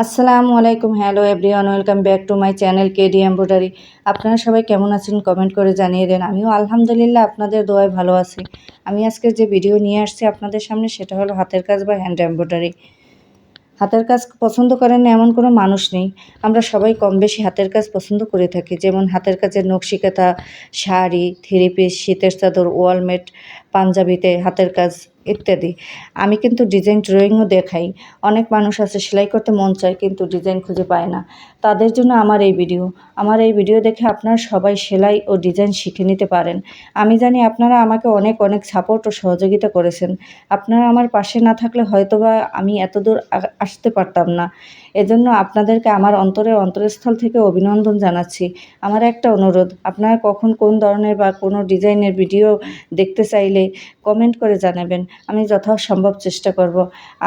আসসালামু আলাইকুম, hello everyone, welcome back to my channel KD embroidery. আপনারা সবাই কেমন আছেন কমেন্ট করে জানিয়ে দেন। আমিও আলহামদুলিল্লাহ আপনাদের দোয়ায় ভালো আছি। আমি আজকে যে ভিডিও নিয়ে আসছি আপনাদের সামনে সেটা হলো হাতের কাজ বা হ্যান্ড এমব্রয়ডারি। হাতের কাজ পছন্দ করেন না এমন কোনো মানুষ নেই। আমরা সবাই কম বেশি হাতের কাজ পছন্দ করে থাকি, যেমন হাতের কাজের নকশিকাঁথা, শাড়ি, থ্রি পিস, শীতের চাদর, ওয়ালমেট, পাঞ্জাবিতে হাতের কাজ ইত্যাদি। আমি কিন্তু ডিজাইন ড্রয়িংও দেখাই। অনেক মানুষ আছে সেলাই করতে মন চায় কিন্তু ডিজাইন খুঁজে পায় না, তাদের জন্য আমার এই ভিডিও দেখে আপনারা সবাই সেলাই ও ডিজাইন শিখে নিতে পারেন। আমি জানি আপনারা আমাকে অনেক অনেক সাপোর্ট ও সহযোগিতা করেছেন। আপনারা আমার পাশে না থাকলে হয়তোবা আমি এতদূর আসতে পারতাম না। এজন্য আপনাদেরকে আমার অন্তরস্থল থেকে অভিনন্দন জানাচ্ছি। আমার একটা অনুরোধ, আপনারা কখন কোন ধরনের বা কোনো ডিজাইনের ভিডিও দেখতে চাইলে কমেন্ট করে জানাবেন। আমি যথাসম্ভব চেষ্টা করব।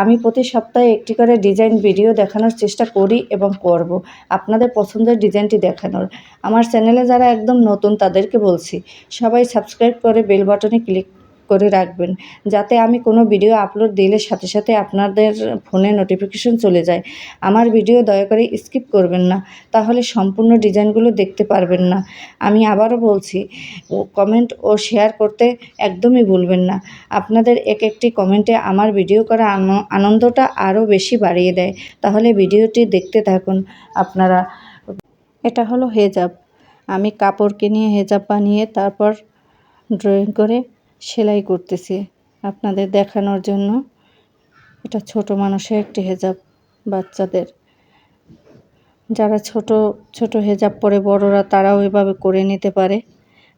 আমি প্রতি সপ্তাহে একটি করে ডিজাইন ভিডিও দেখানোর চেষ্টা করি এবং করব, আপনাদের পছন্দের ডিজাইনটি দেখানোর। আমার চ্যানেলে যারা একদম নতুন তাদেরকে বলছি, সবাই সাবস্ক্রাইব করে বেল বাটনে ক্লিক করে রাখবেন, যাতে আমি কোনো ভিডিও আপলোড দিলে সাথে সাথে আপনাদের ফোনে নোটিফিকেশন চলে যায়। আমার ভিডিও দয়া করে স্কিপ করবেন না, তাহলে সম্পূর্ণ ডিজাইনগুলো দেখতে পারবেন না। আমি আবারও বলছি, কমেন্ট ও শেয়ার করতে একদমই ভুলবেন না। আপনাদের একটি কমেন্টে আমার ভিডিও করা আনন্দটা আরও বেশি বাড়িয়ে দেয়। তাহলে ভিডিওটি দেখতে থাকুন আপনারা। এটা হলো হেজাব। আমি কাপড়কে নিয়ে হেজাব বানিয়ে তারপর ড্রয়িং করে সেলাই করতেছি আপনাদের দেখানোর জন্য। এটা ছোট মানুষের একটি হেজাব, বাচ্চাদের। যারা ছোট ছোট হেজাব পরে বড়রা, তারাও এভাবে করে নিতে পারে।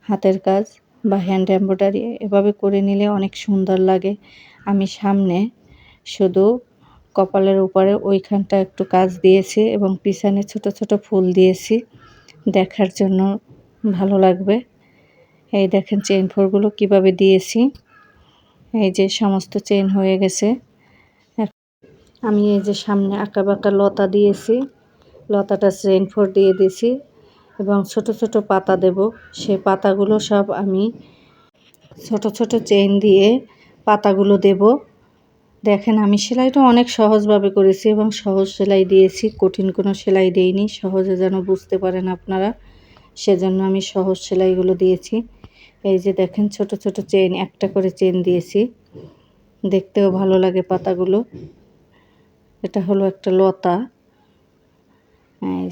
হাতের কাজ বা হ্যান্ড এমব্রয়ডারি এভাবে করে নিলে অনেক সুন্দর লাগে। আমি সামনে শুধু কপালের উপরে ওইখানটা একটু কাজ দিয়েছি এবং পিছনে ছোট ছোট ফুল দিয়েছি, দেখার জন্য ভালো লাগবে। এই দেখেন চেইন ফোরগুলো কীভাবে দিয়েছি। এই যে সমস্ত চেইন হয়ে গেছে। আমি এই যে সামনে আঁকা বাঁকা লতা দিয়েছি, লতাটা চেইন ফোর দিয়ে দিয়েছি এবং ছোট ছোট পাতা দেব। সেই পাতাগুলো সব আমি ছোট ছোট চেইন দিয়ে পাতাগুলো দেব। দেখেন আমি সেলাইটা অনেক সহজভাবে করেছি এবং সহজ সেলাই দিয়েছি, কঠিন কোনো সেলাই দেইনি, সহজে যেন বুঝতে পারেন আপনারা, সেজন্য আমি সহজ সেলাইগুলো দিয়েছি। এই যে দেখেন ছোট ছোট চেইন, একটা করে চেইন দিয়েছি, দেখতেও ভালো লাগে পাতাগুলো। এটা হলো একটা লতা,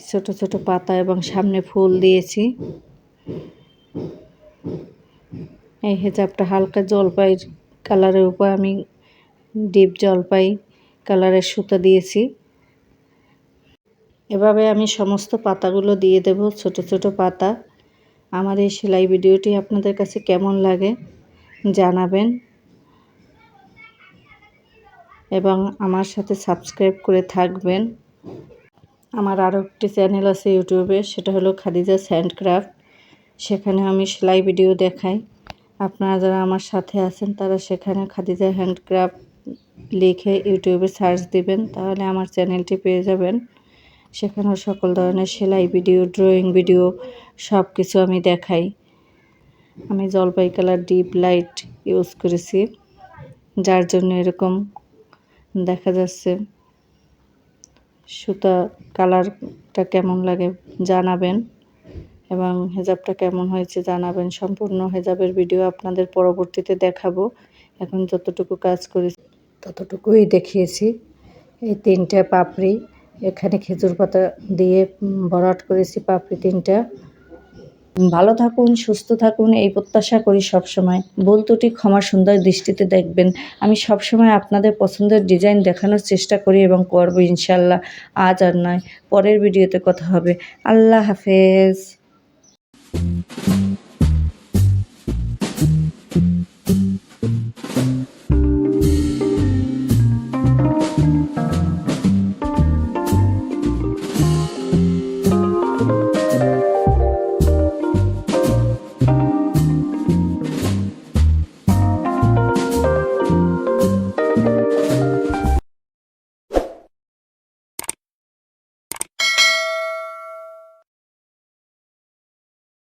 ছোট ছোট পাতা এবং সামনে ফুল দিয়েছি। এই হেজাবটা হালকা জলপাই কালারের উপর আমি ডিপ জলপাই কালারের সুতা দিয়েছি। এভাবে আমি সমস্ত পাতাগুলো দিয়ে দেব, ছোট ছোট পাতা। আমার এই সেলাই ভিডিওটি আপনাদের কাছে কেমন লাগে জানাবেন এবং আমার সাথে সাবস্ক্রাইব করে থাকবেন। আমার আরও একটি চ্যানেল আছে ইউটিউবে, সেটা হলো খাদিজাস হ্যান্ডক্রাফট। সেখানে আমি সেলাই ভিডিও দেখাই। আপনারা যারা আমার সাথে আছেন তারা সেখানে খাদিজা হ্যান্ডক্রাফট লিখে ইউটিউবে সার্চ দিবেন, তাহলে আমার চ্যানেলটি পেয়ে যাবেন। সেখানেও সকল ধরনের সেলাই ভিডিও, ড্রয়িং ভিডিও সব কিছু আমি দেখাই। আমি জলপাই কালার ডিপ লাইট ইউজ করেছি, যার জন্য এরকম দেখা যাচ্ছে। সুতা কালারটা কেমন লাগে জানাবেন এবং হেজাবটা কেমন হয়েছে জানাবেন। সম্পূর্ণ হেজাবের ভিডিও আপনাদের পরবর্তীতে দেখাবো। এখন যতটুকু কাজ করেছি ততটুকুই দেখিয়েছি। এই 3টে পাপড়ি এখানে খেজুর পাতা দিয়ে ভরাট করেছি, পাপড়ি 3টা। ভালো থাকুন, সুস্থ থাকুন, এই প্রত্যাশা করি সবসময়। ভুল ত্রুটি ক্ষমা সুন্দর দৃষ্টিতে দেখবেন। আমি সবসময় আপনাদের পছন্দের ডিজাইন দেখানোর চেষ্টা করি এবং করব ইনশাল্লাহ। আজ আর নয়, পরের ভিডিওতে কথা হবে। আল্লাহ হাফেজ।